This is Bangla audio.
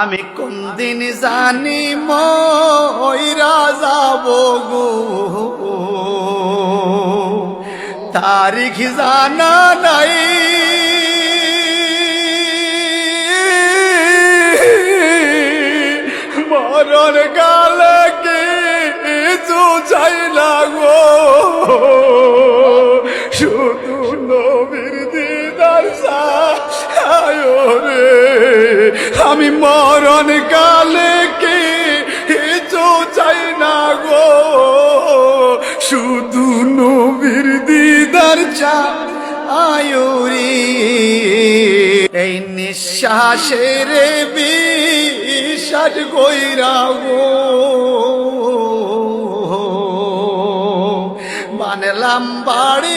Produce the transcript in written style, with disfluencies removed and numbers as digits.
আমি কোন দিন জানি মইরা যাব গো, তারিখ জানা নাই। মরণ কালে কিছু চাই না গো, শুধু নবীর দিদার চাই রে। আমি মরণ কালে কিছু চাই না গো, শুধু নবীর দিদার চাই রে। এই নিঃশ্বাসের বিশ্বাস কইরা গো, বানলাম বাড়ি